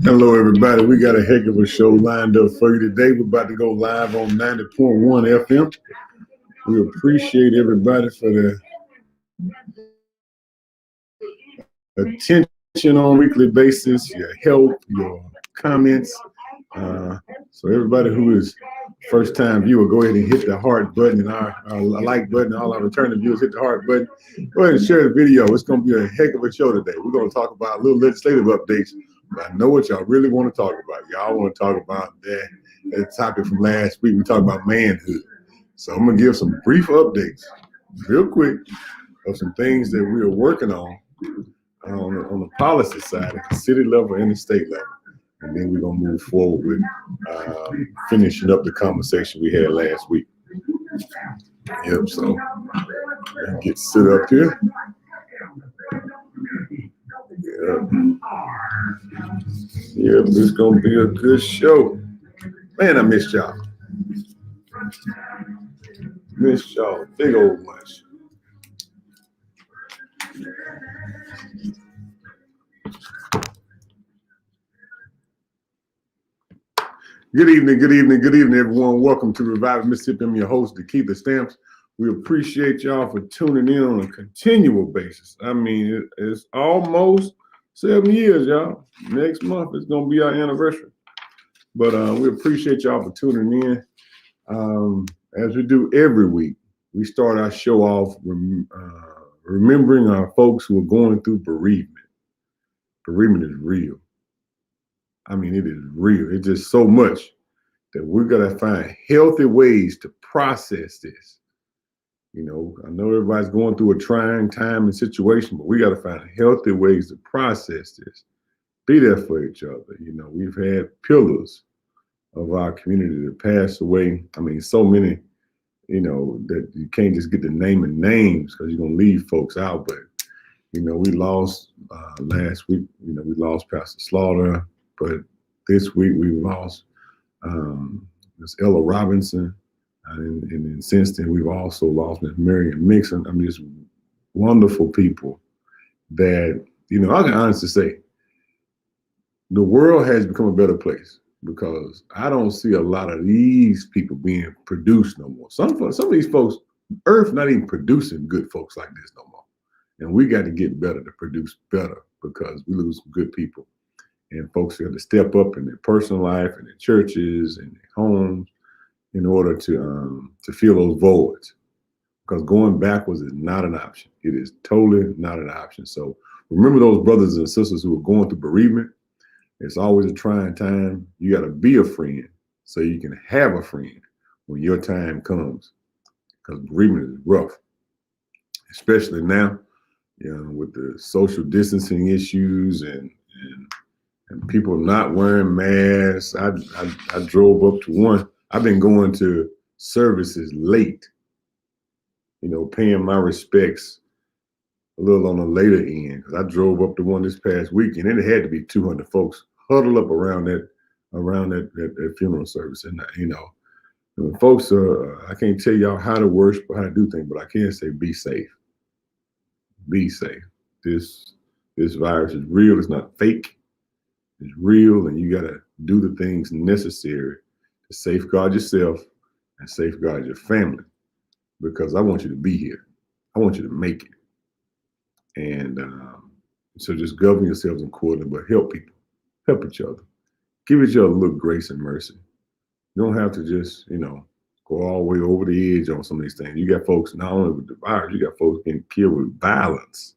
Hello, everybody. We got a heck of a show lined up for you today. We're about to go live on 90.1 FM. We appreciate everybody for the attention on a weekly basis, your help, your comments. So everybody who is first-time viewer, go ahead and hit the heart button and our like button. All our returning viewers, hit the heart button. Go ahead and share the video. It's going to be a heck of a show today. We're going to talk about a little legislative updates. But I know what y'all really want to talk about. Y'all want to talk about that topic from last week. We talked about manhood. So I'm going to give some brief updates, real quick, of some things that we are working on the policy side at the city level and the state level. And then we're going to move forward with finishing up the conversation we had last week. Yep, so get sit up here. Yep, it's going to be a good show. Man, I missed y'all. Missed y'all big old much. Good evening, everyone. Welcome to Revive Mississippi. I'm your host, DeKeither Stamps. We appreciate y'all for tuning in on a continual basis. I mean, it's almost 7 years, y'all. Next month is going to be our anniversary. But we appreciate y'all for tuning in. As we do every week, we start our show off remembering our folks who are going through bereavement. Bereavement is real. I mean, it is real. It's just so much that we're going to find healthy ways to process this. You know, I know everybody's going through a trying time and situation, but we got to find healthy ways to process this. Be there for each other. You know, we've had pillars of our community that passed away. I mean, so many, you know, that you can't just get the name and names because you're going to leave folks out. But, you know, we lost last week, you know, we lost Pastor Slaughter. But this week we lost Miss Ella Robinson, and then since then we've also lost Miss Miriam Mixon. I mean, just wonderful people that, you know, I can honestly say the world has become a better place because I don't see a lot of these people being produced no more. Some of these folks, Earth not even producing good folks like this no more. And we got to get better to produce better because we lose some good people. And folks got to step up in their personal life and their churches and their homes in order to fill those voids. Because going backwards is not an option. It is totally not an option. So remember those brothers and sisters who are going through bereavement. It's always a trying time. You got to be a friend so you can have a friend when your time comes. Because bereavement is rough, especially now, you know, with the social distancing issues and people not wearing masks. I drove up to one. I've been going to services late, you know, paying my respects a little on the later end. Because I drove up to one this past weekend, and it had to be 200 folks huddled up around that funeral service. And, you know, folks are, I can't tell y'all how to worship or how to do things, but I can say be safe. Be safe. This virus is real. It's not fake. It's real, and you got to do the things necessary to safeguard yourself and safeguard your family, because I want you to be here. I want you to make it. And so just govern yourselves accordingly, but help people. Help each other. Give each other a little grace and mercy. You don't have to just, you know, go all the way over the edge on some of these things. You got folks not only with the virus, you got folks getting killed with violence,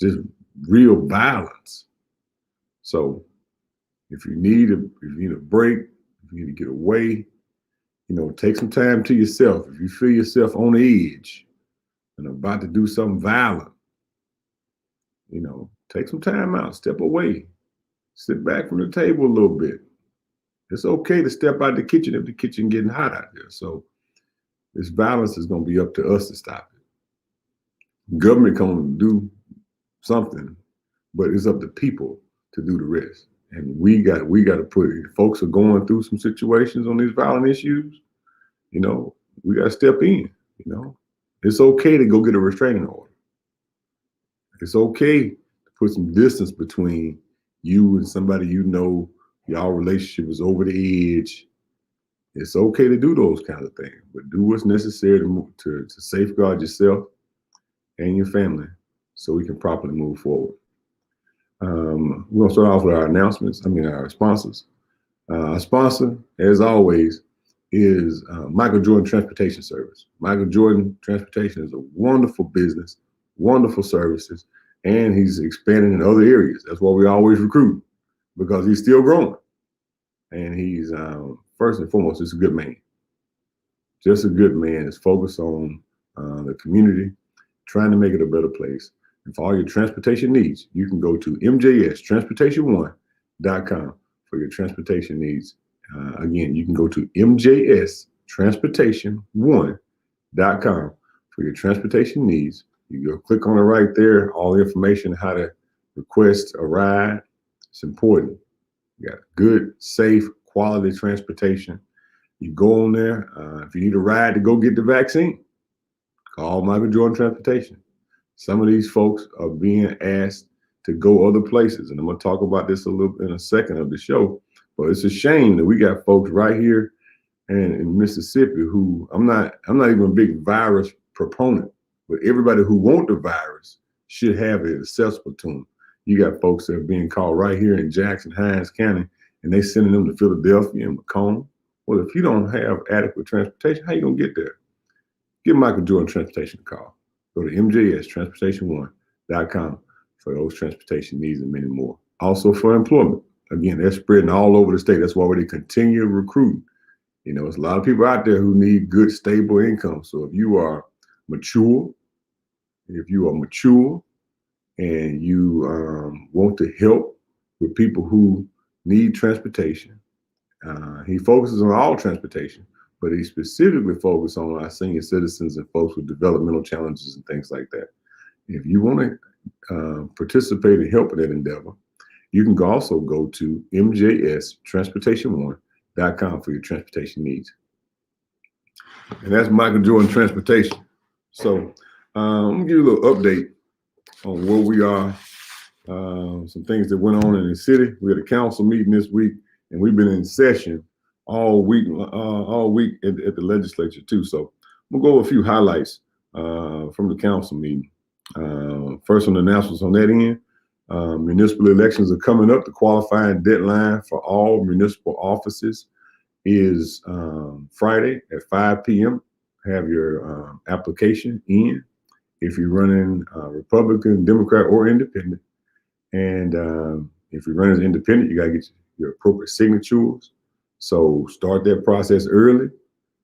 just real violence. So if you need a break, if you need to get away, you know, take some time to yourself. If you feel yourself on the edge and about to do something violent, you know, take some time out, step away, sit back from the table a little bit. It's okay to step out the kitchen if the kitchen getting hot out there. So this violence is going to be up to us to stop it. Government can do something, but it's up to people to do the rest. And we got to put it. Folks are going through some situations on these violent issues. You know, we got to step in. You know, it's okay to go get a restraining order. It's okay to put some distance between you and somebody you know, y'all relationship is over the edge. It's okay to do those kind of things, but do what's necessary to safeguard yourself and your family so we can properly move forward. We're going to start off with our announcements, our sponsors. Our sponsor, as always, is Michael Jordan Transportation Service. Michael Jordan Transportation is a wonderful business, wonderful services, and he's expanding in other areas. That's why we always recruit, because he's still growing. And he's, first and foremost, just a good man. Just a good man is focused on the community, trying to make it a better place. And for all your transportation needs, you can go to mjstransportation1.com for your transportation needs. Again, you can go to mjstransportation1.com for your transportation needs. You go click on it right there, all the information, how to request a ride. It's important. You got good, safe, quality transportation. You go on there. If you need a ride to go get the vaccine, call Michael Jordan Transportation. Some of these folks are being asked to go other places, and I'm going to talk about this a little in a second of the show. But it's a shame that we got folks right here in Mississippi who I'm not even a big virus proponent, but everybody who want the virus should have it accessible to them. You got folks that are being called right here in Jackson, Hinds County, and they sending them to Philadelphia and Macomb. Well, if you don't have adequate transportation, how you gonna get there? Give Michael Jordan Transportation a call. Go to mjstransportation1.com for those transportation needs and many more. Also for employment. Again, they're spreading all over the state. That's why they continue to recruit. There's a lot of people out there who need good, stable income. So if you are mature and you want to help with people who need transportation, he focuses on all transportation, but he specifically focuses on our senior citizens and folks with developmental challenges and things like that. If you want to participate and help in that endeavor, you can also go to mjstransportation1.com for your transportation needs. And that's Michael Jordan Transportation. So I'm going to give you a little update on where we are, some things that went on in the city. We had a council meeting this week, and we've been in session all week at the legislature too. So we'll go over a few highlights from the council meeting. First on the announcements on that end, municipal elections are coming up. The qualifying deadline for all municipal offices is Friday at 5 p.m. Have your application in if you're running Republican, Democrat, or Independent. And if you're running as independent, you got to get your appropriate signatures. So start that process early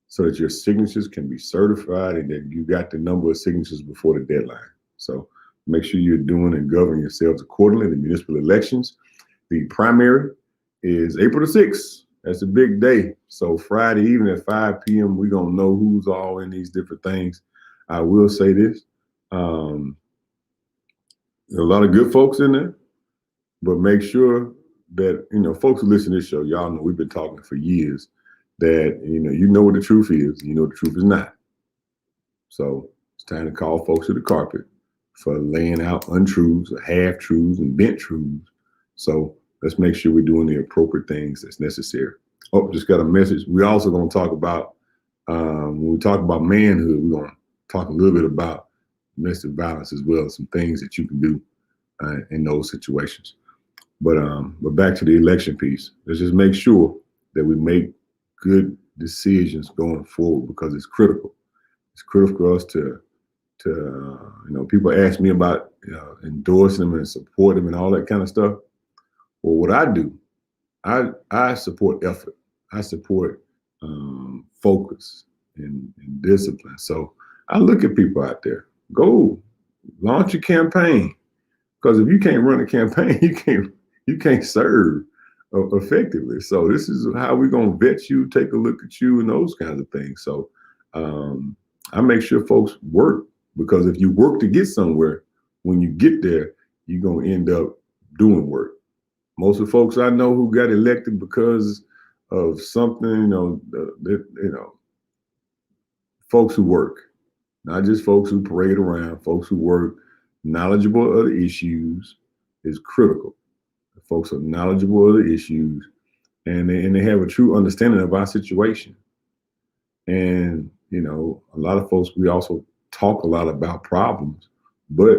so that your signatures can be certified and that you got the number of signatures before the deadline. So make sure you're doing and governing yourselves accordingly. The municipal elections, the primary is April the 6th. That's a big day. So Friday evening at 5 p.m., we're going to know who's all in these different things. I will say this. There are a lot of good folks in there, but make sure that, folks who listen to this show, y'all know we've been talking for years that, you know what the truth is, you know what the truth is not. So it's time to call folks to the carpet for laying out untruths or half-truths and bent truths. So let's make sure we're doing the appropriate things that's necessary. Oh, just got a message. We're also going to talk about, when we talk about manhood, we're going to talk a little bit about domestic violence as well, some things that you can do in those situations. But back to the election piece. Let's just make sure that we make good decisions going forward because it's critical. It's critical for us to people ask me about endorsing them and support them and all that kind of stuff. Well, what I do, I support effort. I support focus and discipline. So I look at people out there. Go launch a campaign, because if you can't run a campaign, you can't serve effectively. So this is how we're gonna vet you, take a look at you, and those kinds of things. So I make sure folks work, because if you work to get somewhere, when you get there, you're gonna end up doing work. Most of the folks I know who got elected because of something, folks who work. Not just folks who parade around, folks who work, knowledgeable of the issues, is critical. The folks are knowledgeable of the issues, and they have a true understanding of our situation. And, you know, a lot of folks, we also talk a lot about problems, but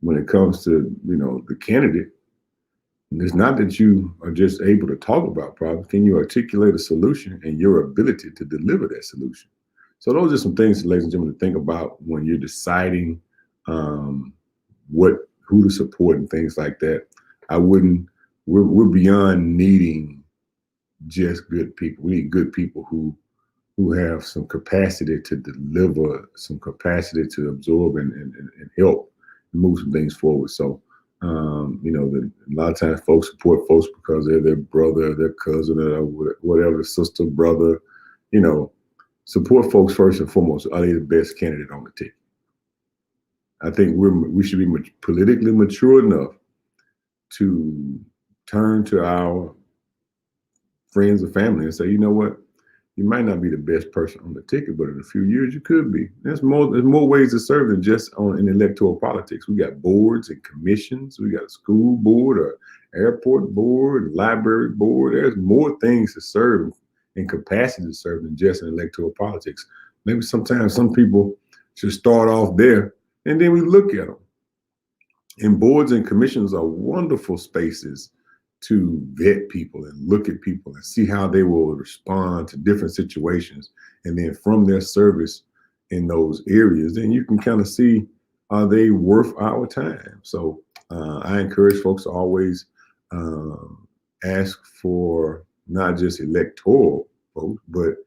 when it comes to, you know, the candidate, it's not that you are just able to talk about problems. Can you articulate a solution and your ability to deliver that solution? So those are some things, ladies and gentlemen, to think about when you're deciding who to support and things like that. We're beyond needing just good people. We need good people who have some capacity to deliver, some capacity to absorb and help move some things forward. So, you know, a lot of times folks support folks because they're their brother, their cousin, or whatever, sister, brother. You know, support folks first and foremost. Are they the best candidate on the ticket? I think we should be politically mature enough to turn to our friends or family and say, you know what? You might not be the best person on the ticket, but in a few years you could be. There's more ways to serve than just in electoral politics. We got boards and commissions. We got a school board, or airport board, library board. There's more things to serve and capacity to serve than just in electoral politics. Maybe sometimes some people should start off there, and then we look at them. And boards and commissions are wonderful spaces to vet people and look at people and see how they will respond to different situations. And then from their service in those areas, then you can kind of see, are they worth our time? So I encourage folks to always ask for not just electoral votes, but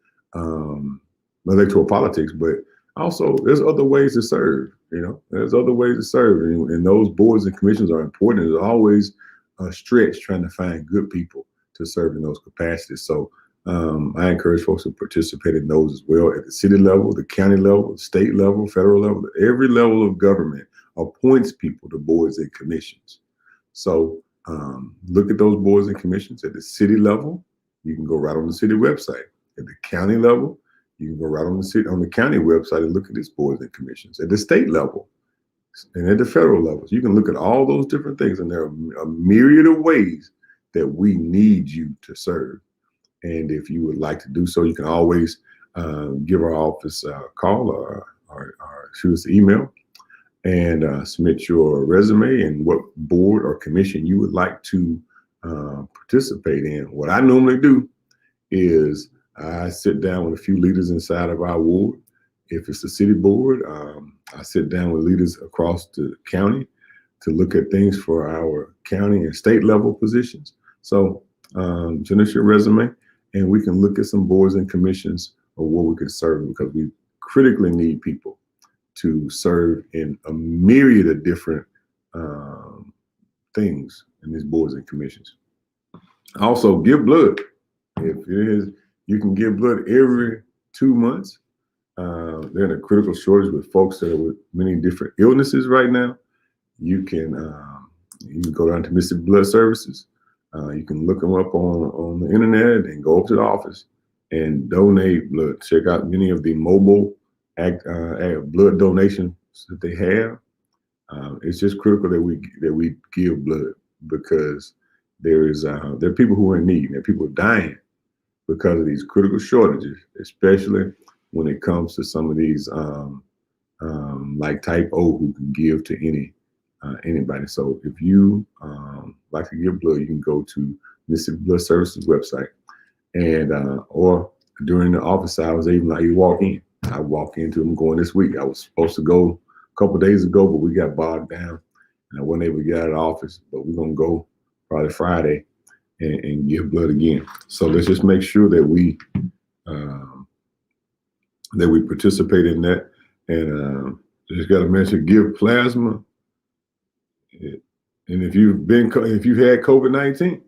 electoral politics, but also there's other ways to serve. You know, there's other ways to serve, and those boards and commissions are important. There's always a stretch trying to find good people to serve in those capacities. So I encourage folks to participate in those as well at the city level, the county level, the state level, federal level. Every level of government appoints people to boards and commissions. So look at those boards and commissions at the city level. You can go right on the city website. At the county level, you can go right on the county website and look at these boards and commissions. At the state level and at the federal levels, you can look at all those different things, and there are a myriad of ways that we need you to serve. And if you would like to do so, you can always give our office a call or shoot us an email and submit your resume and what board or commission you would like to participate in. What I normally do is I sit down with a few leaders inside of our ward. If it's the city board, I sit down with leaders across the county to look at things for our county and state level positions. So send us your resume, and we can look at some boards and commissions of what we can serve, because we critically need people to serve in a myriad of different things in these boards and commissions. Also, give blood. If it is, you can give blood every 2 months. They're in a critical shortage with folks that are with many different illnesses right now. You can go down to Mississippi Blood Services. You can look them up on the internet and go up to the office and donate blood. Check out many of the mobile blood donations that they have. It's just critical that we give blood, because there are people who are in need. There are people dying because of these critical shortages, especially when it comes to some of these like type O, who can give to anybody. So if you like to give blood, you can go to Mississippi Blood Services website, and or during the office hours, even like you walk in. I walk into them going this week. I was supposed to go a couple of days ago, but we got bogged down and I wasn't able to get out of the office. But we're gonna go probably Friday and give blood again. So let's just make sure that we participate in that. And just got to mention, give plasma. And if you've had COVID-19,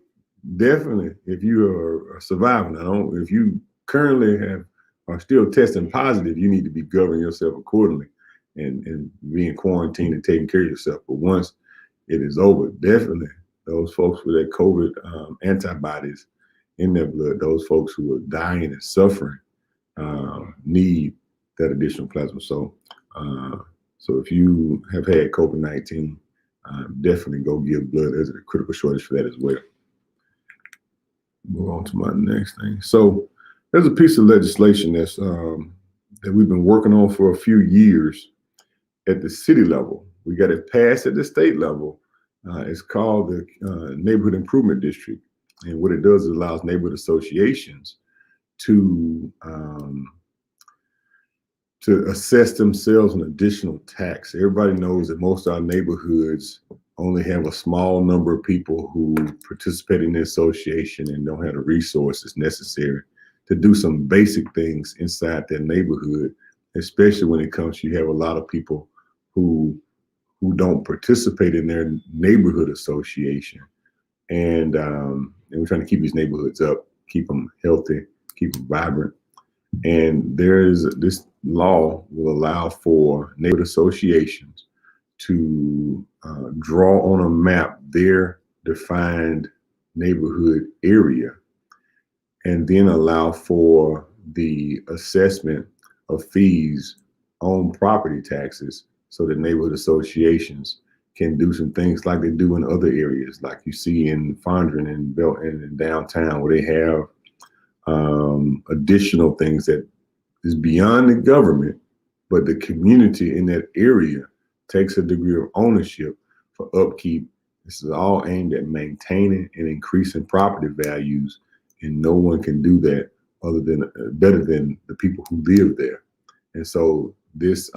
definitely, if you are surviving, if you currently are still testing positive, you need to be governing yourself accordingly and being quarantined and taking care of yourself. But once it is over, definitely those folks with that COVID antibodies in their blood, those folks who are dying and suffering, need that additional plasma. So if you have had COVID-19, definitely go give blood. There's a critical shortage for that as well. Move on to my next thing. So there's a piece of legislation that we've been working on for a few years at the city level. We got it passed at the state level. It's called the Neighborhood Improvement District. And what it does is allows neighborhood associations to assess themselves an additional tax. Everybody knows that most of our neighborhoods only have a small number of people who participate in the association and don't have the resources necessary to do some basic things inside their neighborhood, especially when it comes to you have a lot of people who don't participate in their neighborhood association. And we're trying to keep these neighborhoods up, keep them healthy, keep them vibrant. And this law will allow for neighborhood associations to draw on a map their defined neighborhood area, and then allow for the assessment of fees on property taxes so that neighborhood associations can do some things like they do in other areas, like you see in Fondren and Belton and downtown, where they have additional things that is beyond the government, but the community in that area takes a degree of ownership for upkeep. This is all aimed at maintaining and increasing property values, and no one can do that other than better than the people who live there. And so this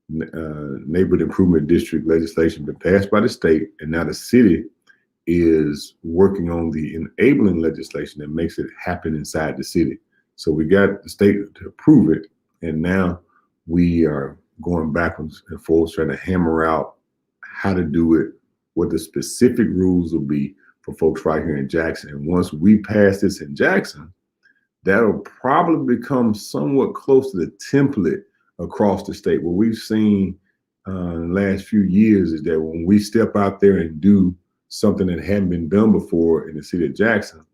neighborhood improvement district legislation been passed by the state, and now the city is working on the enabling legislation that makes it happen inside the city. So we got the state to approve it, and now we are going backwards and forwards trying to hammer out how to do it, what the specific rules will be for folks right here in Jackson. And once we pass this in Jackson, that'll probably become somewhat close to the template across the state. What we've seen in the last few years is that when we step out there and do something that hadn't been done before in the city of Jackson,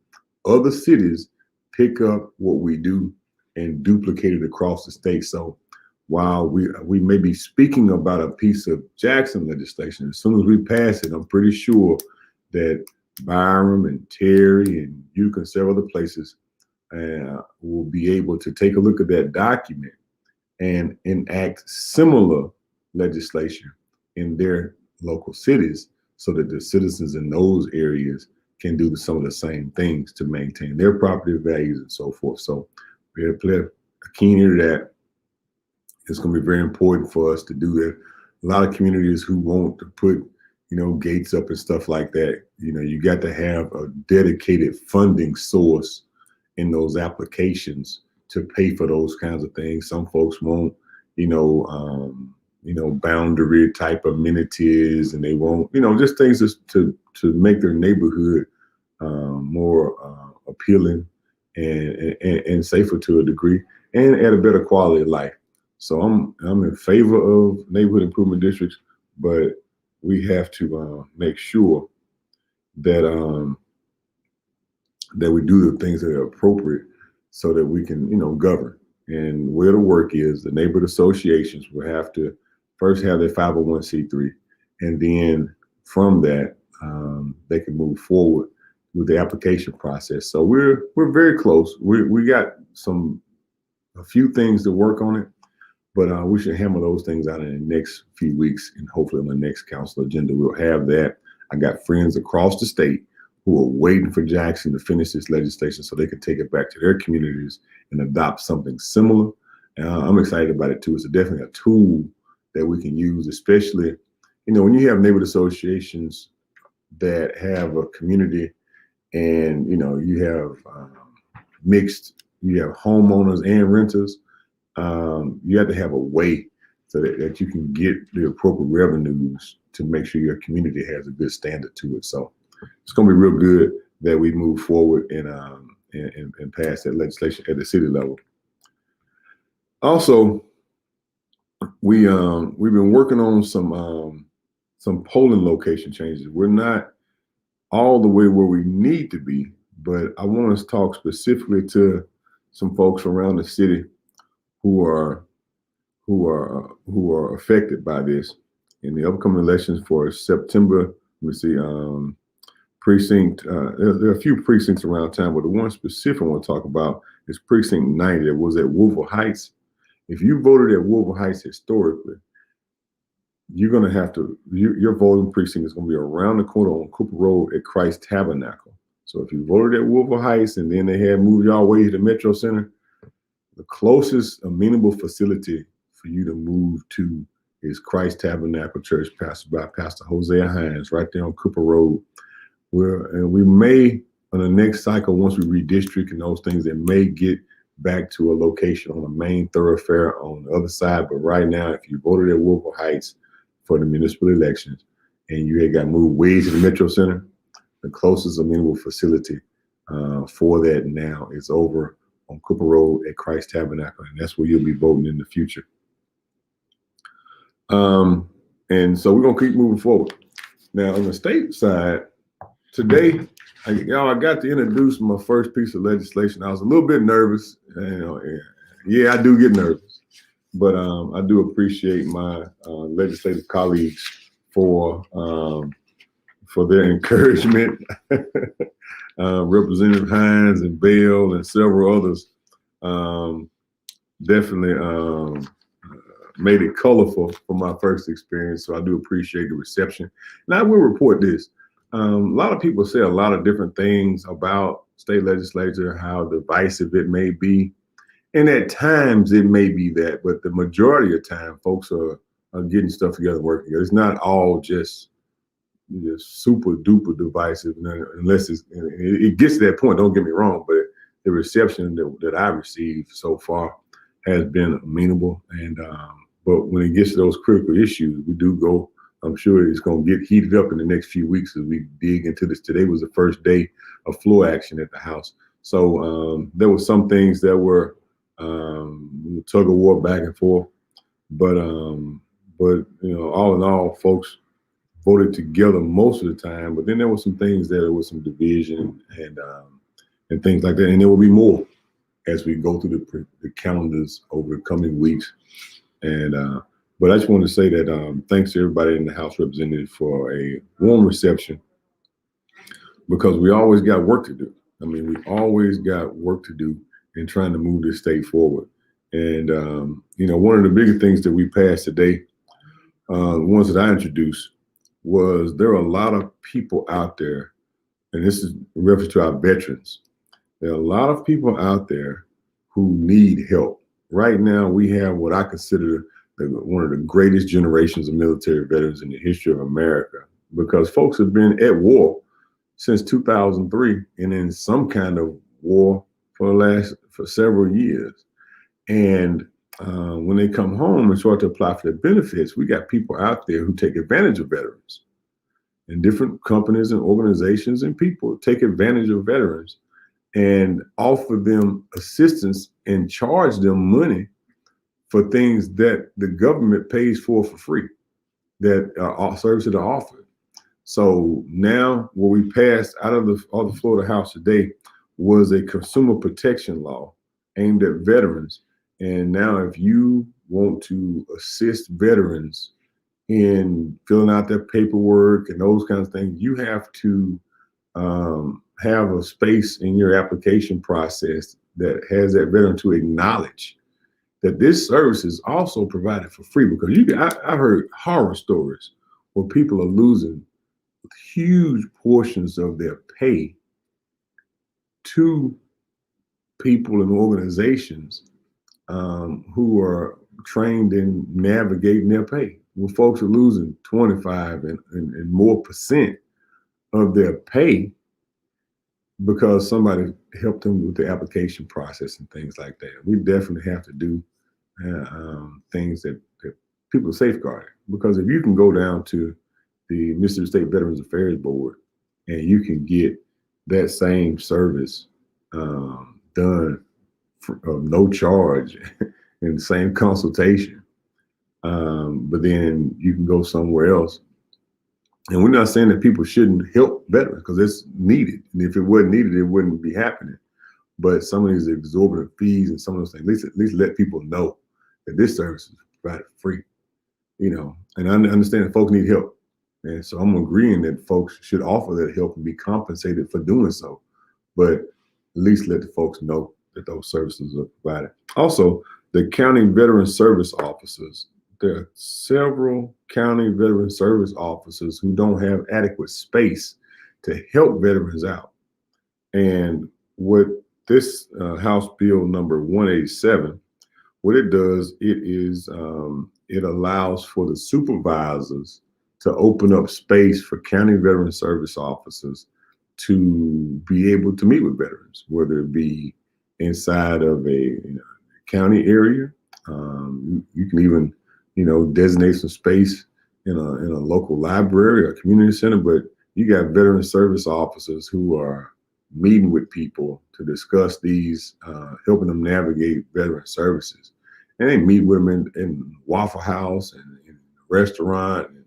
other cities pick up what we do and duplicate it across the state. So while we may be speaking about a piece of Jackson legislation, as soon as we pass it, I'm pretty sure that Byram and Terry and Utica and several other places will be able to take a look at that document and enact similar legislation in their local cities so that the citizens in those areas can do some of the same things to maintain their property values and so forth. So we have to play a keen ear to that. It's going to be very important for us to do that. A lot of communities who want to put, gates up and stuff like that, you got to have a dedicated funding source in those applications to pay for those kinds of things. Some folks want, boundary type amenities, and they want, just things to make their neighborhood more appealing and safer to a degree, and at a better quality of life. So I'm in favor of neighborhood improvement districts, but we have to make sure that that we do the things that are appropriate so that we can, govern. And where the work is, the neighborhood associations will have to first have their 501c3, and then from that, they can move forward with the application process. So we're very close. We got a few things to work on it, but we should hammer those things out in the next few weeks, and hopefully on the next council agenda we'll have that. I got friends across the state who are waiting for Jackson to finish this legislation so they can take it back to their communities and adopt something similar. And I'm excited about it too. It's definitely a tool that we can use, especially, when you have neighborhood associations that have a community and, you have you have homeowners and renters. You have to have a way so that you can get the appropriate revenues to make sure your community has a good standard to it. So it's going to be real good that we move forward and pass that legislation at the city level. Also, we've been working on some polling location changes. We're not all the way where we need to be, but I want to talk specifically to some folks around the city who are affected by this. in the upcoming elections for September. Let me see. Precinct. There are a few precincts around town, but the one specific I want to talk about is Precinct 90. That was at Wolver Heights. If you voted at Wolver Heights historically, you're going to have to, your voting precinct is going to be around the corner on Cooper Road at Christ Tabernacle. So if you voted at Wolver Heights and then they had moved y'all way to the Metro Center, the closest amenable facility for you to move to is Christ Tabernacle Church, pastored by Pastor Hosea Hines, right there on Cooper Road. And we may, on the next cycle, once we redistrict and those things, it may get back to a location on a main thoroughfare on the other side. But right now, if you voted at Wolver Heights for the municipal elections and you had got moved way to the Metro Center, the closest amenable facility for that now is over on Cooper Road at Christ Tabernacle, and that's where you'll be voting in the future. And so we're gonna keep moving forward. Now on the state side, today, I got to introduce my first piece of legislation. I was a little bit nervous, yeah, I do get nervous, but I do appreciate my legislative colleagues for their encouragement. Representative Hines and Bell and several others definitely made it colorful for my first experience. So I do appreciate the reception. And I will report this. A lot of people say a lot of different things about state legislature, how divisive it may be. And at times it may be that, but the majority of time folks are getting stuff together, working together. It's not all just super duper divisive, unless it gets to that point. Don't get me wrong, but the reception that I received so far has been amenable. And but when it gets to those critical issues, we do go. I'm sure it's going to get heated up in the next few weeks as we dig into this. Today was the first day of floor action at the House, so there were some things that were tug of war back and forth, but all in all, folks voted together most of the time. But then there were some things there was some division and things like that, and there will be more as we go through the calendars over the coming weeks. And but I just want to say that thanks to everybody in the House represented for a warm reception, because we always got work to do. I mean, we always got work to do in trying to move this state forward. And one of the bigger things that we passed today, the ones that I introduced, was there are a lot of people out there, and this is in reference to our veterans. There are a lot of people out there who need help. Right now, we have what I consider one of the greatest generations of military veterans in the history of America, because folks have been at war since 2003 and in some kind of war for several years. And when they come home and start to apply for their benefits, we got people out there who take advantage of veterans, and different companies and organizations and people take advantage of veterans and offer them assistance and charge them money for things that the government pays for free, that services are offered. So now what we passed out of the Florida House today was a consumer protection law aimed at veterans. And now if you want to assist veterans in filling out their paperwork and those kinds of things, you have to have a space in your application process that has that veteran to acknowledge that this service is also provided for free. Because I heard horror stories where people are losing huge portions of their pay to people and organizations who are trained in navigating their pay. When folks are losing 25 and more % of their pay because somebody helped them with the application process and things like that. We definitely have to do things that people safeguard. Because if you can go down to the Mississippi State Veterans Affairs Board and you can get that same service done for no charge in the same consultation, but then you can go somewhere else. And we're not saying that people shouldn't help veterans, because it's needed. And if it wasn't needed, it wouldn't be happening. But some of these exorbitant fees and some of those things, at least let people know that this service is provided free, And I understand that folks need help. And so I'm agreeing that folks should offer that help and be compensated for doing so. But at least let the folks know that those services are provided. Also, the county veteran service officers. There are several county veteran service officers who don't have adequate space to help veterans out. And what this House Bill number 187, what it does, it allows for the supervisors to open up space for county veteran service officers to be able to meet with veterans, whether it be inside of a county area. You can even, designate some space in a local library or community center. But you got veteran service officers who are meeting with people to discuss these, helping them navigate veteran services. And they meet with them in Waffle House and in a restaurant. And,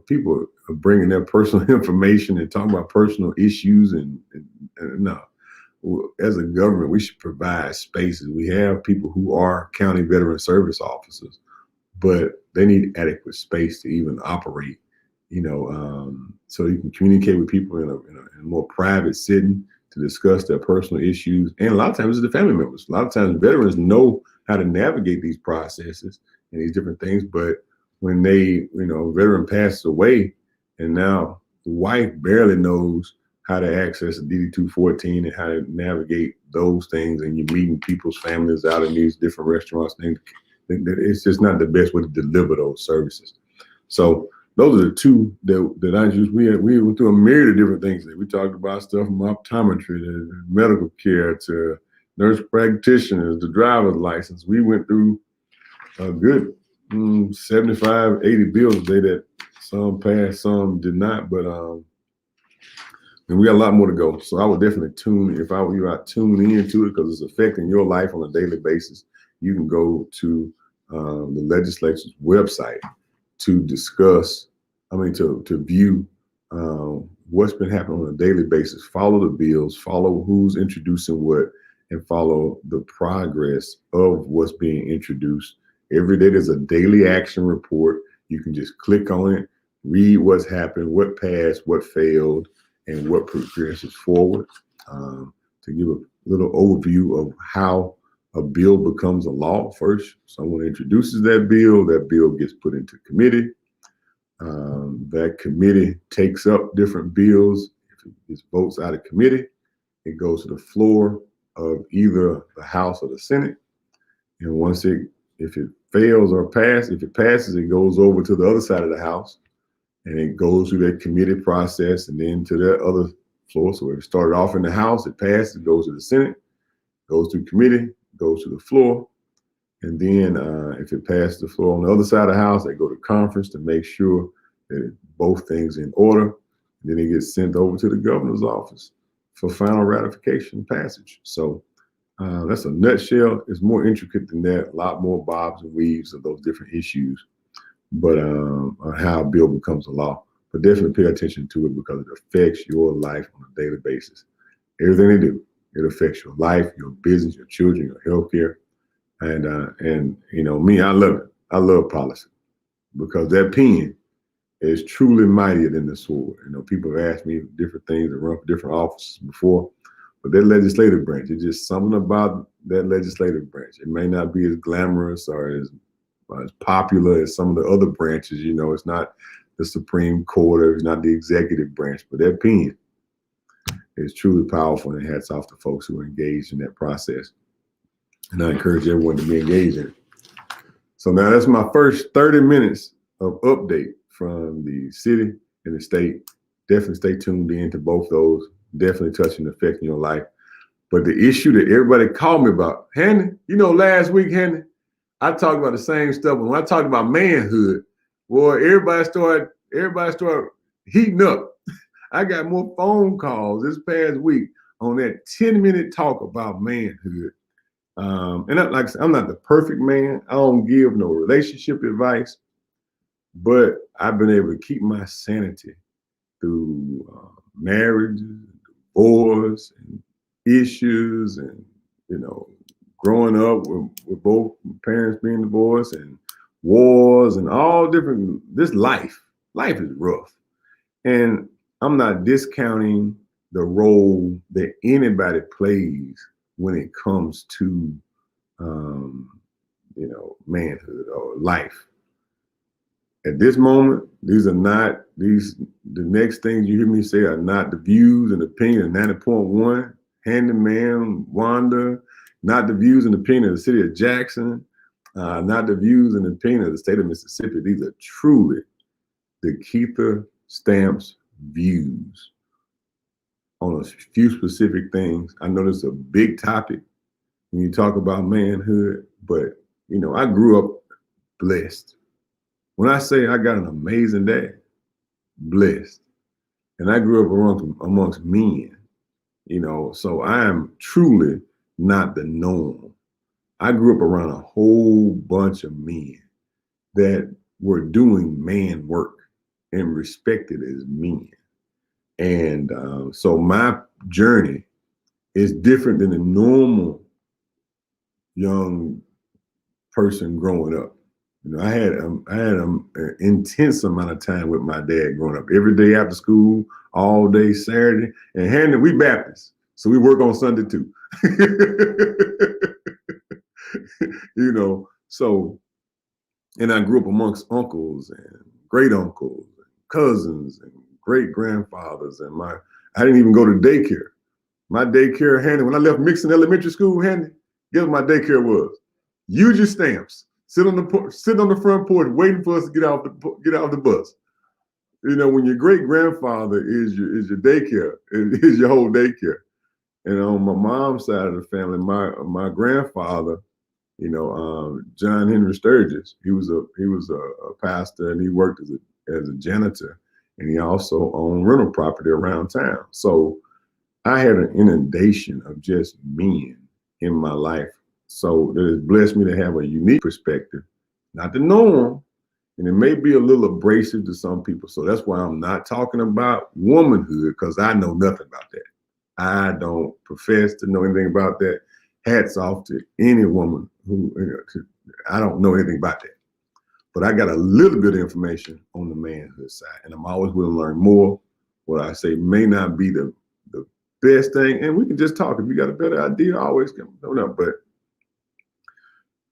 people are bringing their personal information and talking about personal issues. And no, as a government, we should provide spaces. We have people who are county veteran service officers, but they need adequate space to even operate, so you can communicate with people in a more private setting to discuss their personal issues. And a lot of times it's the family members. A lot of times veterans know how to navigate these processes and these different things, but when a veteran passes away and now the wife barely knows how to access a DD-214 and how to navigate those things, and you're meeting people's families out in these different restaurants, and it's just not the best way to deliver those services. So those are the two that I use. We went through a myriad of different things. We talked about stuff from optometry to medical care to nurse practitioners, the driver's license. We went through a good 75, 80 bills today that some passed, some did not, but and we got a lot more to go. So I would definitely if I were you, I'd tune into it because it's affecting your life on a daily basis. You can go to the legislature's website to view what's been happening on a daily basis, follow the bills, follow who's introducing what, and follow the progress of what's being introduced. Every day there's a daily action report. You can just click on it, read what's happened, what passed, what failed, and what progresses forward. To give a little overview of how a bill becomes a law. First, someone introduces that bill gets put into committee. That committee takes up different bills. If it votes out of committee, it goes to the floor of either the House or the Senate. And if it fails or if it passes, it goes over to the other side of the House, and it goes through that committee process and then to that other floor. So if it started off in the House, it passed, it goes to the Senate, goes through committee, goes to the floor. And then if it passes the floor on the other side of the House, they go to conference to make sure that both things in order. And then it gets sent over to the governor's office for final ratification and passage. So that's a nutshell. It's more intricate than that, a lot more bobs and weaves of those different issues, but how a bill becomes a law. But definitely pay attention to it because it affects your life on a daily basis. Everything they do, it affects your life, your business, your children, your healthcare. And me, I love it. I love policy because that pen is truly mightier than the sword. People have asked me different things and run for different offices before, but that legislative branch, it's just something about that legislative branch. It may not be as glamorous or as popular as some of the other branches. It's not the Supreme Court or it's not the executive branch, but that pen is truly powerful, and hats off to folks who are engaged in that process. And I encourage everyone to be engaged in it. So now that's my first 30 minutes of update from the city and the state. Definitely stay tuned in to both those. Definitely touching and affecting your life. But the issue that everybody called me about, Hanny, last week, Hanny, I talked about the same stuff. When I talked about manhood, boy, everybody started heating up. I got more phone calls this past week on that 10-minute talk about manhood. And like I said, I'm not the perfect man. I don't give no relationship advice, but I've been able to keep my sanity through marriage, divorce, and issues, and growing up with both parents being divorced, and wars and all different, this life is rough. And I'm not discounting the role that anybody plays when it comes to, manhood or life. At this moment, the next things you hear me say are not the views and opinion of 90.1, Handyman, Wanda, not the views and opinion of the city of Jackson, not the views and opinion of the state of Mississippi. These are truly DeKeither Stamps views on a few specific things. I know this is a big topic when you talk about manhood, but I grew up blessed. When I say I got an amazing dad, blessed, and I grew up amongst men, so I am truly not the norm. I grew up around a whole bunch of men that were doing man work and respected as men. And so my journey is different than a normal young person growing up. I had an intense amount of time with my dad growing up. Every day after school, all day Saturday, and we Baptists, so we work on Sunday too. So, and I grew up amongst uncles and great uncles, and cousins and great grandfathers, and I didn't even go to daycare. My daycare, Handy, when I left Mixon Elementary School, Handy, guess what my daycare was? Use your stamps. Sit on the front porch, waiting for us to get off the bus. When your great grandfather is your daycare, is your whole daycare. And on my mom's side of the family, my grandfather, John Henry Sturgis, he was a pastor, and he worked as a janitor, and he also owned rental property around town. So I had an inundation of just men in my life. So it has blessed me to have a unique perspective, not the norm, and it may be a little abrasive to some people. So that's why I'm not talking about womanhood, because I know nothing about that. I don't profess to know anything about that. Hats off to any woman who, I don't know anything about that. But I got a little bit of information on the manhood side, and I'm always willing to learn more. What I say may not be the best thing, and we can just talk. If you got a better idea, always come up. But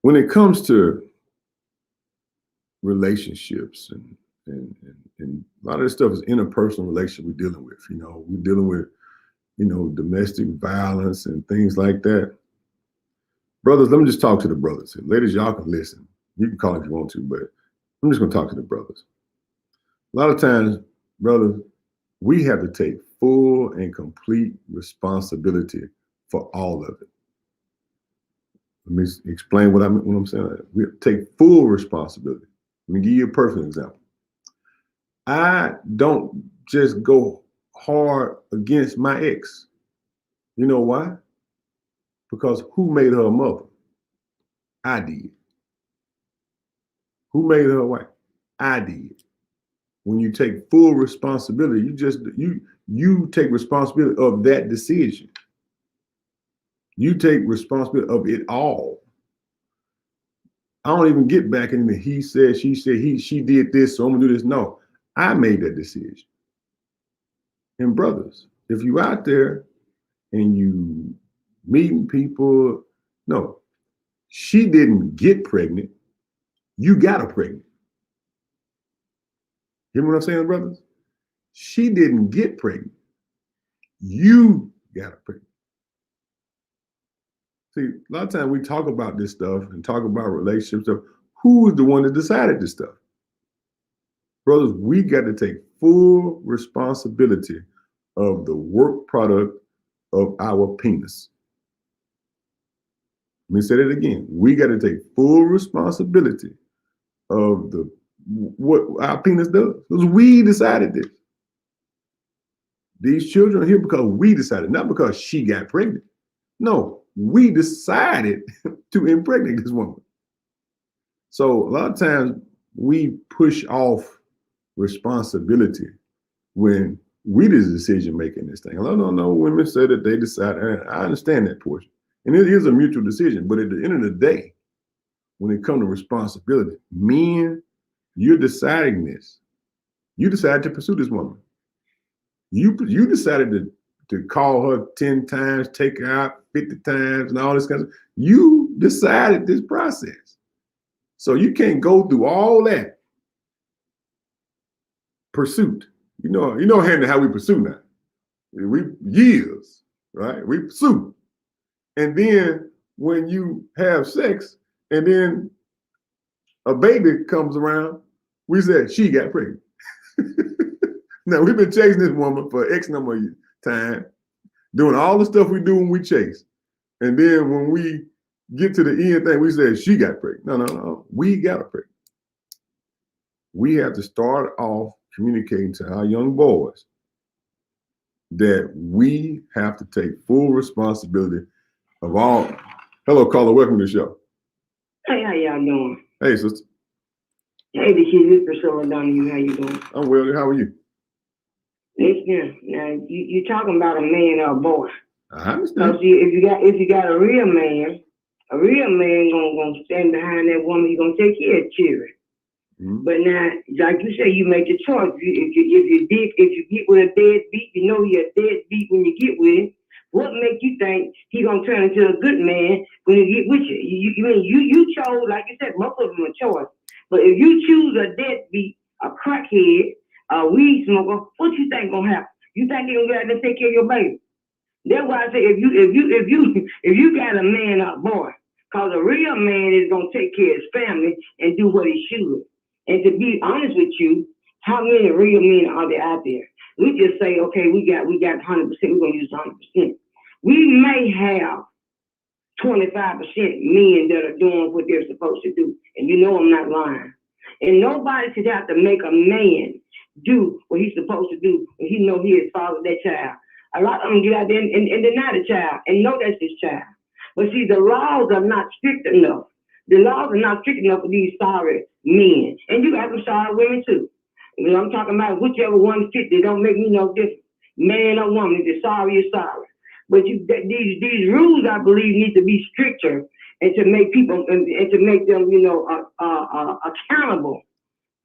when it comes to relationships and a lot of this stuff is interpersonal relationship we're dealing with. We're dealing with, domestic violence and things like that. Brothers, let me just talk to the brothers. And ladies, y'all can listen. You can call if you want to, but I'm just going to talk to the brothers. A lot of times, brothers, we have to take full and complete responsibility for all of it. Let me explain what I'm saying. We have to take full responsibility. Let me give you a personal example. I don't just go hard against my ex. You know why? Because who made her a mother? I did. Who made her a wife? I did. When you take full responsibility, you take responsibility of that decision. You take responsibility of it all. I don't even get back in the he said, she said, she did this, so I'm gonna do this. No, I made that decision. And brothers, if you out there and you meeting people, no, she didn't get pregnant. You got her pregnant. You hear what I'm saying, brothers? She didn't get pregnant. You got her pregnant. See, a lot of times we talk about this stuff and talk about relationship stuff. Who is the one that decided this stuff? Brothers, we got to take full responsibility of the work product of our penis. Let me say that again. We got to take full responsibility of what our penis does. Because we decided this. These children are here because we decided, not because she got pregnant. No, we decided to impregnate this woman. So a lot of times we push off responsibility when we the decision making this thing. No, women say that they decide. I understand that portion. And it is a mutual decision. But at the end of the day, when it comes to responsibility. Men, you're deciding this. You decided to pursue this woman. You decided to call her 10 times, take her out 50 times, and all this kind of stuff. You decided this process. So you can't go through all that pursuit. You know how we pursue now. We years, right? We pursue. And then when you have sex and then a baby comes around, we said she got pregnant. Now we've been chasing this woman for X number of time, doing all the stuff we do when we chase. And then when we get to the end thing, we said she got pregnant. No. We got her pregnant. We have to start off communicating to our young boys that we have to take full responsibility of all. Hello, caller. Welcome to the show. Hey, how y'all doing? Hey, sister. Hey, DeKeither, this is Priscilla Donahue. How you doing? I'm well. How are you? Listen, now you talking about a man or a boy. I understand. So see, if you got a real man gonna stand behind that woman. He's gonna take care of children. Mm-hmm. But now, like you say, you make the choice. If you get with a deadbeat, you know you're a deadbeat when you get with him. What makes you think he gonna turn into a good man when he get with you? You chose, like you said, most of them a choice. But if you choose a deadbeat, a crackhead, a weed smoker, what you think gonna happen? You think he gonna get out there and take care of your baby? That's why I say if you got a man or a boy, cause a real man is gonna take care of his family and do what he should. And to be honest with you, how many real men are there out there? We just say, okay, we got 100%, we're gonna use 100%. We may have 25% men that are doing what they're supposed to do. And you know I'm not lying. And nobody should have to make a man do what he's supposed to do when he know he has fathered that child. A lot of them get out there and deny the child and know that's his child. But see, the laws are not strict enough. The laws are not strict enough for these sorry men. And you got some sorry women too. You know, I'm talking about whichever one fits, they don't make me no difference. Man or woman, if you're sorry, you're sorry. But these rules, I believe, need to be stricter and to make people and to make them, accountable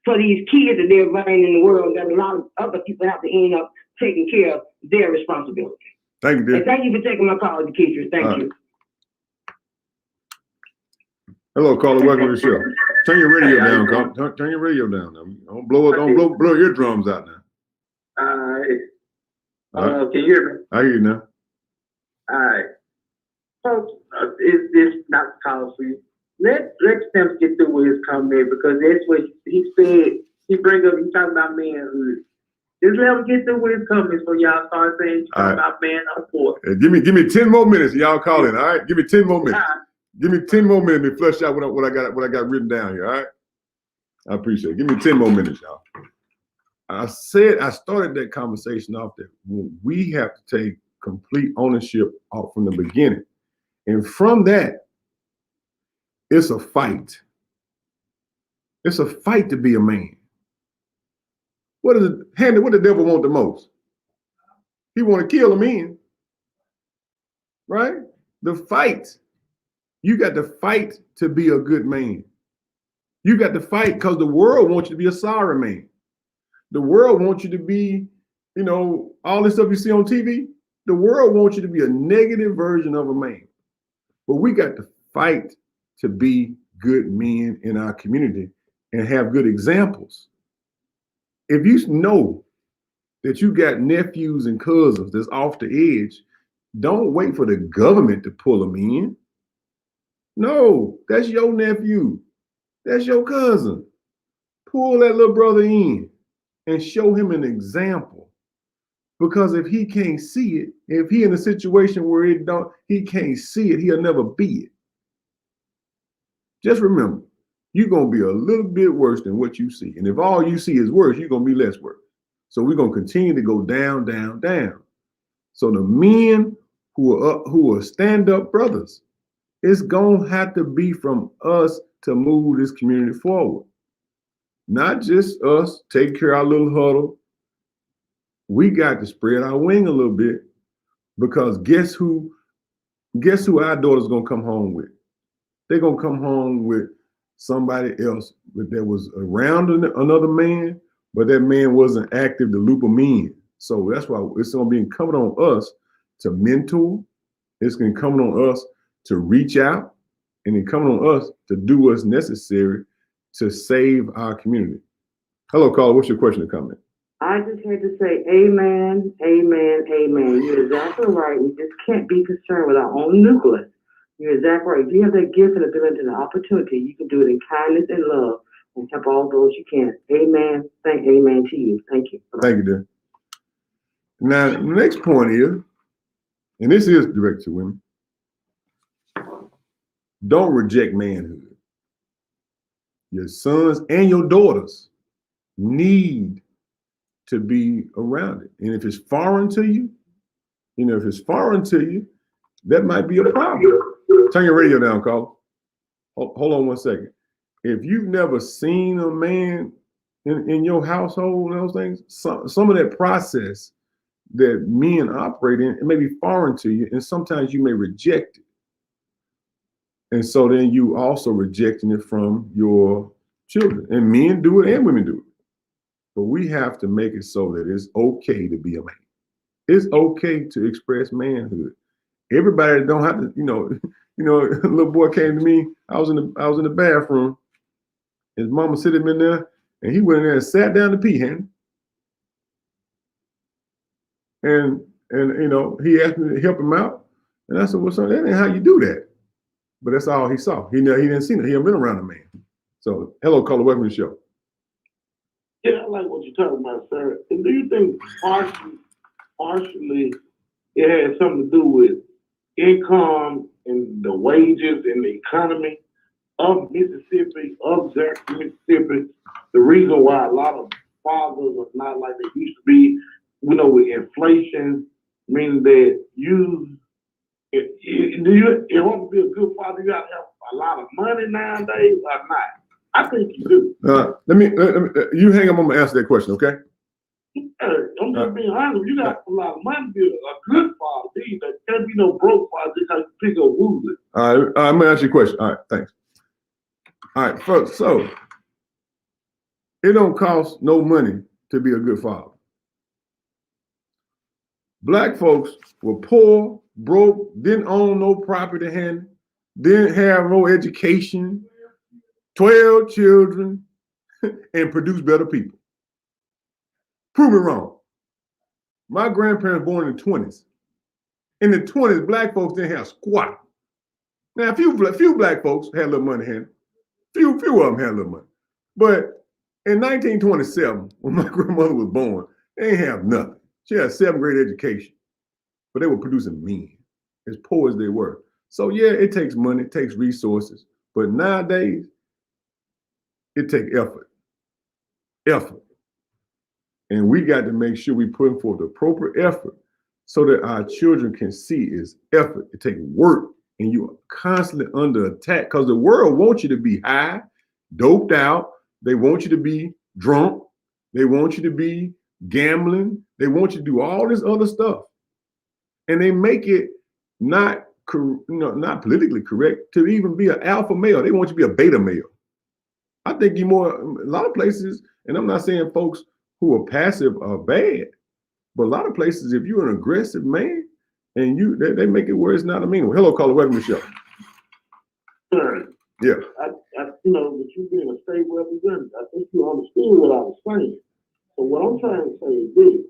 for these kids that they're running in the world that a lot of other people have to end up taking care of their responsibility. Thank you, dear. And thank you for taking my call, DeKeither. Thank you. Hello, caller. Welcome to the show. Turn your radio down, caller. Turn your radio down. Don't blow your drums out now. All right. Can you hear me? I hear you now. All right. So it's not call for you. Let Stamps get through with his comment because that's what he said. He talking about manhood. Just let him get through with his comments so y'all start saying he's talking about man or boy. Give me 10 more minutes. Y'all call in. All right. Give me 10 more minutes. Give me 10 more minutes to flush out what I got written down here. All right. I appreciate it. Give me 10 more minutes, y'all. I started that conversation off that we have to take complete ownership off from the beginning. And from that, it's a fight. It's a fight to be a man. What the devil want the most? He want to kill a man. Right? The fight. You got to fight to be a good man. You got to fight because the world wants you to be a sorry man. The world wants you to be, all this stuff you see on TV. The world wants you to be a negative version of a man. But we got to fight to be good men in our community and have good examples. If you know that you got nephews and cousins that's off the edge, don't wait for the government to pull them in. No, that's your nephew. That's your cousin. Pull that little brother in and show him an example. Because if he can't see it, if he in a situation where he can't see it, he'll never be it. Just remember, you're going to be a little bit worse than what you see. And if all you see is worse, you're going to be less worse. So we're going to continue to go down, down, down. So the men who are stand-up brothers, it's going to have to be from us to move this community forward. Not just us take care of our little huddle. We got to spread our wing a little bit because guess who our daughter's going to come home with? They're going to come home with somebody else that was around another man, but that man wasn't active to loop them in. So that's why it's going to be incumbent on us to mentor. It's incumbent on us to reach out, and incumbent on us to do what's necessary to save our community. Hello, caller. What's your question or comment? I just had to say amen, amen, amen. You're exactly right. We just can't be concerned with our own nucleus. You're exactly right. If you have that gift and ability and the opportunity, you can do it in kindness and love and help all those you can. Amen. Amen to you. Thank you. Thank you, dear. Now, the next point is, and this is directed to women, don't reject manhood. Your sons and your daughters need to be around it. And if it's foreign to you, that might be a problem. Turn your radio down, caller. Hold on one second. If you've never seen a man in your household and those things, some of that process that men operate in, it may be foreign to you, and sometimes you may reject it. And so then you also rejecting it from your children. And men do it and women do it. But we have to make it so that it's okay to be a man. It's okay to express manhood. Everybody don't have to, a little boy came to me. I was in the bathroom. His mama sitting in there, and he went in there and sat down to pee, Henry. And he asked me to help him out. And I said, well, son, that ain't how you do that. But that's all he saw. He didn't see it. He hadn't been around a man. So, hello, caller, welcome to the show. Yeah, I like what you're talking about, sir. And do you think partially it has something to do with income and the wages and the economy of Mississippi, of Jackson, Mississippi? The reason why a lot of fathers are not like they used to be, with inflation, meaning that if you want to be a good father, you got to have a lot of money nowadays or not? I think you do. Let me you hang up. I'm gonna answer that question, okay? I'm just being honest. You got a lot of money to be a good father. There can't be no broke father just because you pick up wood. All right, I'm gonna ask you a question. All right, thanks. All right, folks. So it don't cost no money to be a good father. Black folks were poor, broke, didn't own no property, didn't have no education, 12 children, and produce better people. Prove me wrong. My grandparents born in the 20s. In the 20s, black folks didn't have squat. Now, a few black folks had a little money, few of them had a little money. But in 1927, when my grandmother was born, they didn't have nothing. She had a 7th grade education, but they were producing men, as poor as they were. So yeah, it takes money, it takes resources, but nowadays, it takes effort. And we got to make sure we put forth the appropriate effort so that our children can see is effort. It takes work, and you are constantly under attack because the world wants you to be high, doped out. They want you to be drunk. They want you to be gambling. They want you to do all this other stuff. And they make it not politically correct to even be an alpha male. They want you to be a beta male. I think a lot of places, and I'm not saying folks who are passive are bad, but a lot of places, if you're an aggressive man, and they make it where it's not a mean. Hello, caller, welcome to the show. Sure. Yeah. With you being a state representative, I think you understood what I was saying. So what I'm trying to say is this: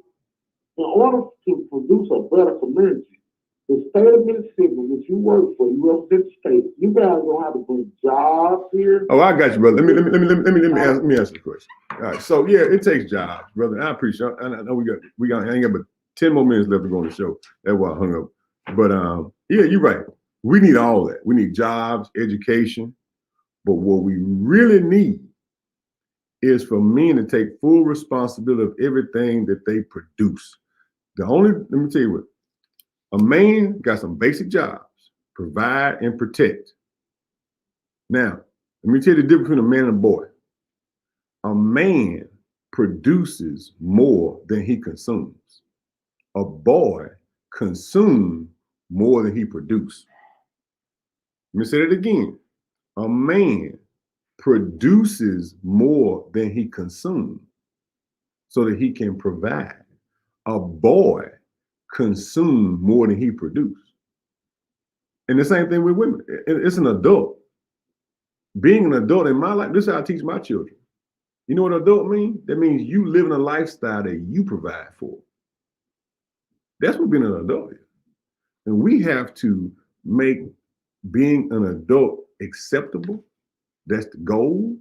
in order to produce a better community, the state of Mississippi, which you work for, you represent the state, you guys don't have to bring jobs here. Oh, I got you, brother. Let me answer the question. All right. So yeah, it takes jobs, brother. I appreciate it. I know I ain't got but 10 more minutes left to go on the show. That's why I hung up. But yeah, you're right. We need all that. We need jobs, education. But what we really need is for men to take full responsibility of everything that they produce. Let me tell you what, a man got some basic jobs, provide and protect. Now, let me tell you the difference between a man and a boy. A man produces more than he consumes. A boy consumes more than he produces. Let me say that again. A man produces more than he consumes so that he can provide. A boy consumes more than he produces. And the same thing with women. It's an adult. Being an adult in my life, this is how I teach my children. You know what adult means? That means you living a lifestyle that you provide for. That's what being an adult is. And we have to make being an adult acceptable. That's the goal.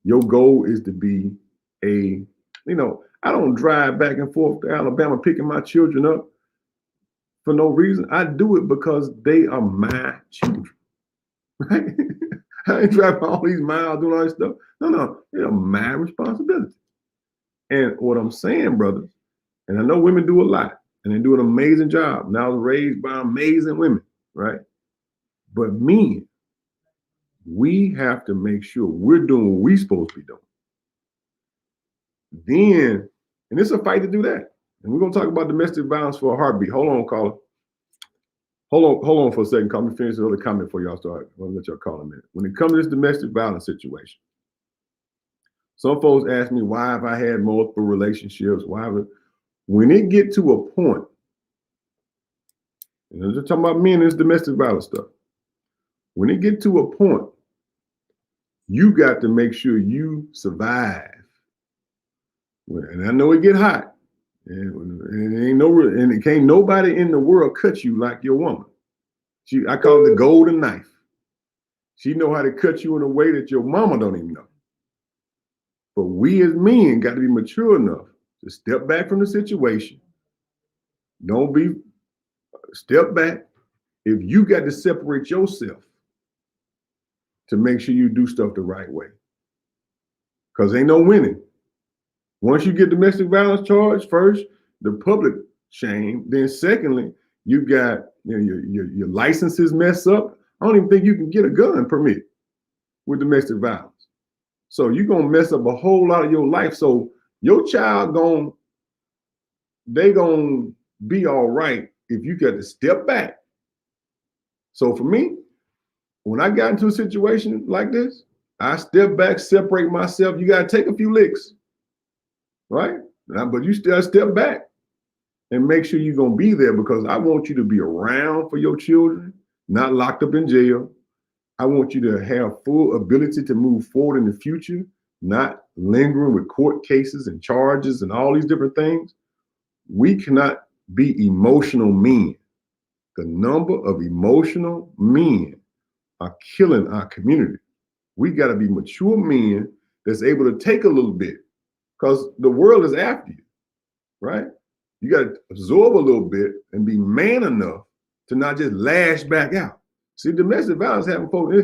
Your goal is to be I don't drive back and forth to Alabama picking my children up for no reason. I do it because they are my children. Right? I ain't driving all these miles doing all this stuff. No, they're my responsibility. And what I'm saying, brothers, and I know women do a lot, and they do an amazing job. And I was raised by amazing women, right? But men, we have to make sure we're doing what we're supposed to be doing. Then, and it's a fight to do that. And we're going to talk about domestic violence for a heartbeat. Hold on, caller. Hold on for a second. Let me finish the other comment before y'all start. I want to let y'all call a minute. When it comes to this domestic violence situation, some folks ask me, why have I had multiple relationships? When it get to a point, and I'm just talking about men and this domestic violence stuff. When it get to a point, you got to make sure you survive. And I know it get hot. And it can't nobody in the world cut you like your woman. I call it the golden knife. She know how to cut you in a way that your mama don't even know. But we as men got to be mature enough to step back from the situation. Step back. If you got to separate yourself to make sure you do stuff the right way. Because ain't no winning. Once you get domestic violence charged, first, the public shame. Then secondly, you got your licenses mess up. I don't even think you can get a gun permit with domestic violence. So you're going to mess up a whole lot of your life. So your child they going to be all right if you got to step back. So for me, when I got into a situation like this, I step back, separate myself. You got to take a few licks, right? But you still step back and make sure you're going to be there, because I want you to be around for your children, not locked up in jail. I want you to have full ability to move forward in the future, not lingering with court cases and charges and all these different things. We cannot be emotional men. The number of emotional men are killing our community. We got to be mature men that's able to take a little bit, because the world is after you, right? You got to absorb a little bit and be man enough to not just lash back out. See, domestic violence it's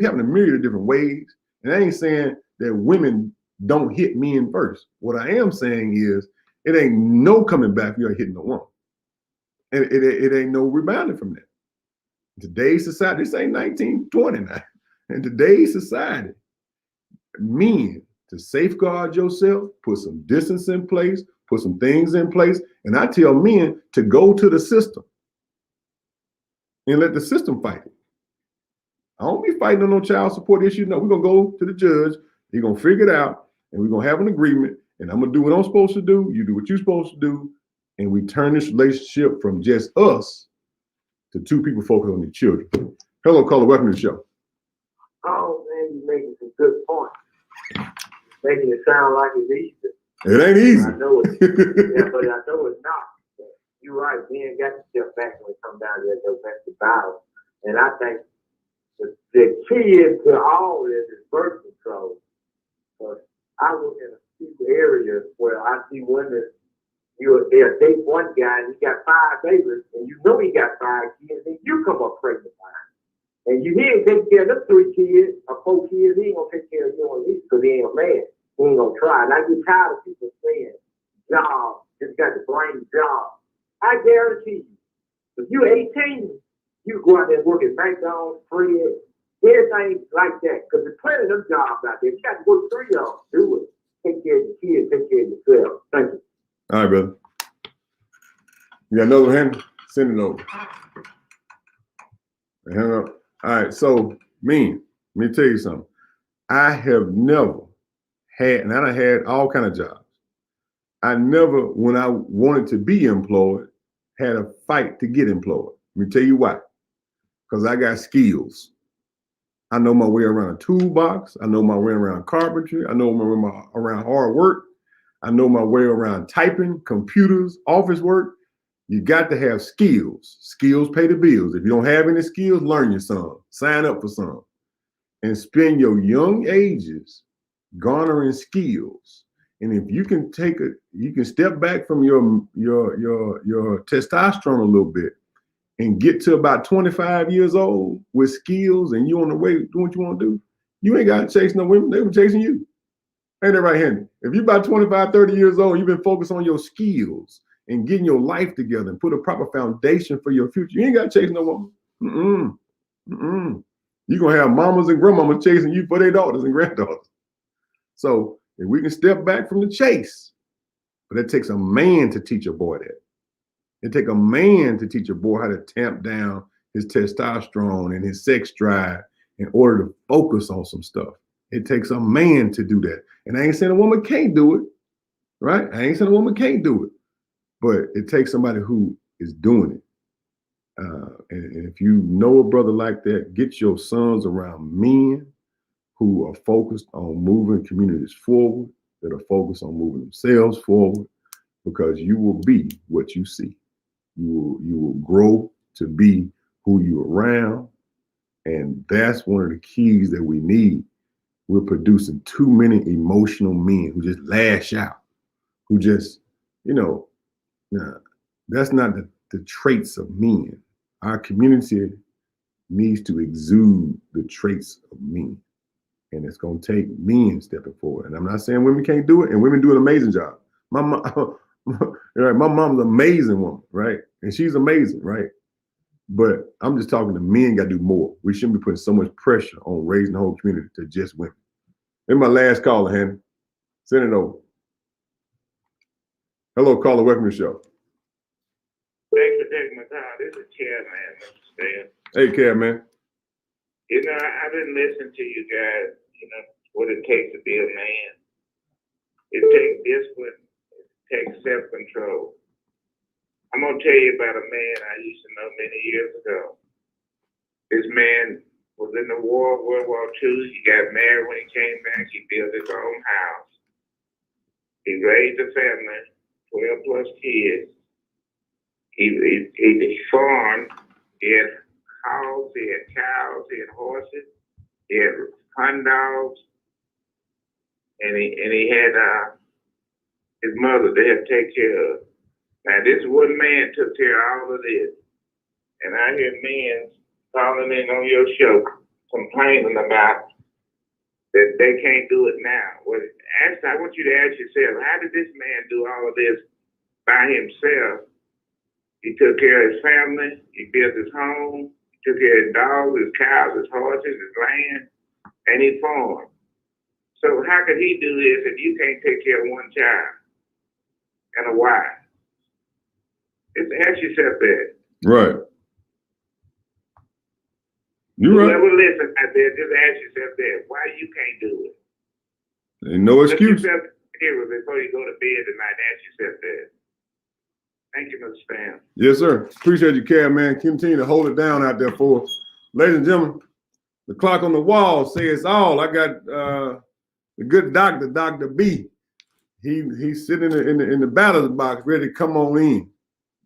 happening in a myriad of different ways. And I ain't saying that women don't hit men first. What I am saying is it ain't no coming back if you're hitting a woman. And it ain't no rebounding from that. In today's society, this ain't 1920 now. In today's society, men, to safeguard yourself, put some distance in place, put some things in place. And I tell men to go to the system and let the system fight it. I don't be fighting on no child support issue. No, we're going to go to the judge. He's going to figure it out, and we're going to have an agreement, and I'm going to do what I'm supposed to do. You do what you're supposed to do. And we turn this relationship from just us to two people focused on their children. Hello, caller. Welcome to the show. Oh, man, you're making some good points. Making it sound like it's easy. It ain't easy. I know it. Yeah, but I know it's not. You're right. Men got to step back when it comes down to that domestic violence. And I think the key to all this is birth control. But I look in a few areas where I see women, they'll date one guy and he got 5 babies, and you know he got 5 kids, and you come up pregnant by him. And he ain't taking care of them 3 kids or 4 kids, he ain't gonna take care of you on these because he ain't a man. He ain't gonna try. And I get tired of people saying, job, just got to blame job. I guarantee you, if you're 18, you go out there and work at McDonald's, Fred, everything like that. Because there's plenty of them jobs out there. You got to work 3 of them. Do it. Take care of your kids, take care of yourself. Thank you. All right, brother. You got another hand? Send it over. Hang up. All right, so men, let me tell you something. I have never had, and I had all kind of jobs. I never, when I wanted to be employed, had a fight to get employed. Let me tell you why. Because I got skills. I know my way around a toolbox. I know my way around carpentry. I know my way around hard work. I know my way around typing, computers, office work. You got to have skills. Skills pay the bills. If you don't have any skills, learn your some. Sign up for some. And spend your young ages garnering skills. And if you can you can step back from your testosterone a little bit and get to about 25 years old with skills and you on the way doing what you want to do, you ain't got to chase no women. They were chasing you. Ain't that right, Henry? If you're about 25, 30 years old, you've been focused on your skills and getting your life together and put a proper foundation for your future, you ain't got to chase no woman. You're going to have mamas and grandmamas chasing you for their daughters and granddaughters. So if we can step back from the chase, but it takes a man to teach a boy that. It takes a man to teach a boy how to tamp down his testosterone and his sex drive in order to focus on some stuff. It takes a man to do that. And I ain't saying a woman can't do it, right? I ain't saying a woman can't do it, but it takes somebody who is doing it. And if you know a brother like that, get your sons around men who are focused on moving communities forward, that are focused on moving themselves forward, because you will be what you see. You will grow to be who you're around. And that's one of the keys that we need. We're producing too many emotional men who just lash out, who just, that's not the traits of men. Our community needs to exude the traits of men. And it's going to take men stepping forward. And I'm not saying women can't do it, and women do an amazing job. My mom, right, my mom's an amazing woman, right? And she's amazing, right? But I'm just talking to men got to do more. We shouldn't be putting so much pressure on raising the whole community to just women. And my last caller, Henry. Send it over. Hello, caller. Welcome to the show. Thanks for taking my time. This is Chair, man. Understand? Hey, Care, man. I've been listening to you guys, what it takes to be a man. It takes discipline. It takes self-control. I'm going to tell you about a man I used to know many years ago. This man was in the war, World War II. He got married when he came back. He built his own house. He raised a family, 12 plus kids. He farmed. He had hogs, he had cows, he had horses, he had hunt dogs, and he had his mother they had to take care of. Now this one man took care of all of this. And I hear men calling in on your show complaining about that they can't do it now. Well, I want you to ask yourself, how did this man do all of this by himself? He took care of his family, he built his home, he took care of his dogs, his cows, his horses, his land, and he farmed. So how could he do this if you can't take care of one child and a wife? Just ask yourself that. Right. You're right. Whoever listen out there, just ask yourself that. Why you can't do it? Ain't no excuse. Look yourself here before you go to bed tonight. Ask yourself that. Thank you, Mr. Stan. Yes, sir. Appreciate you, Care, man. Continue to hold it down out there for us. Ladies and gentlemen, the clock on the wall says all. I got the good doctor, Dr. B. He's sitting in the batter's box ready to come on in.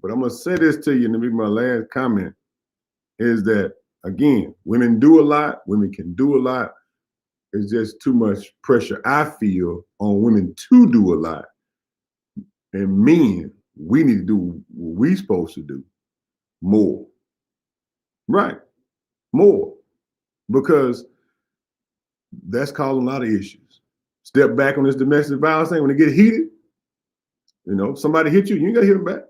But I'm going to say this to you, and it'll be my last comment, is that, again, women do a lot. Women can do a lot. It's just too much pressure, I feel, on women to do a lot. And men, we need to do what we're supposed to do. More. Right. More. Because that's causing a lot of issues. Step back on this domestic violence thing. When it get heated, somebody hit you, you ain't got to hit them back.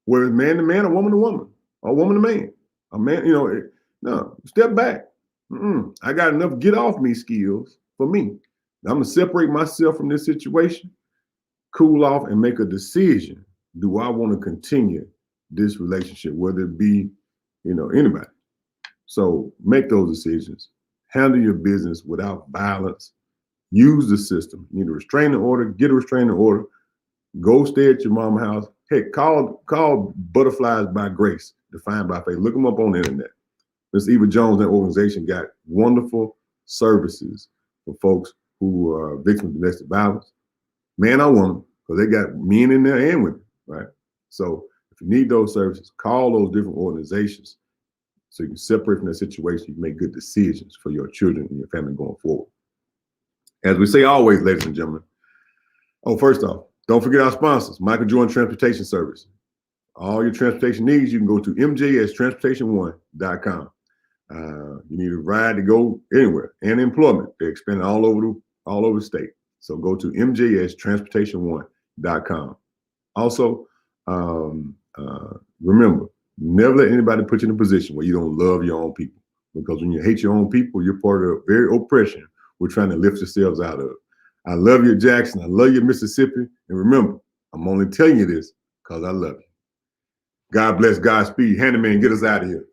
Whereas man to man, or woman to woman, or woman to man. A man, no, step back. I got enough get off me skills for me. I'm going to separate myself from this situation, cool off, and make a decision. Do I want to continue this relationship, whether it be, anybody? So make those decisions handle your business without violence. Use the system. You need a restraining order, get a restraining order, go stay at your mama's house. Heck, call Butterflies by Grace, defined by faith. Look them up on the internet. Ms. Eva Jones, that organization, got wonderful services for folks who are victims of domestic violence, man or woman, because they got men in there and women, right? So if you need those services, call those different organizations so you can separate from that situation. You can make good decisions for your children and your family going forward. As we say always, ladies and gentlemen, first off, don't forget our sponsors, Michael Jordan Transportation Service. All your transportation needs, you can go to mjstransportation1.com. You need a ride to go anywhere and employment. They're expanding all over the state. So go to mjstransportation1.com. Also, remember, never let anybody put you in a position where you don't love your own people. Because when you hate your own people, you're part of the very oppression we're trying to lift yourselves out of. I love you, Jackson. I love you, Mississippi. And remember, I'm only telling you this because I love you. God bless, Godspeed. Handyman, get us out of here.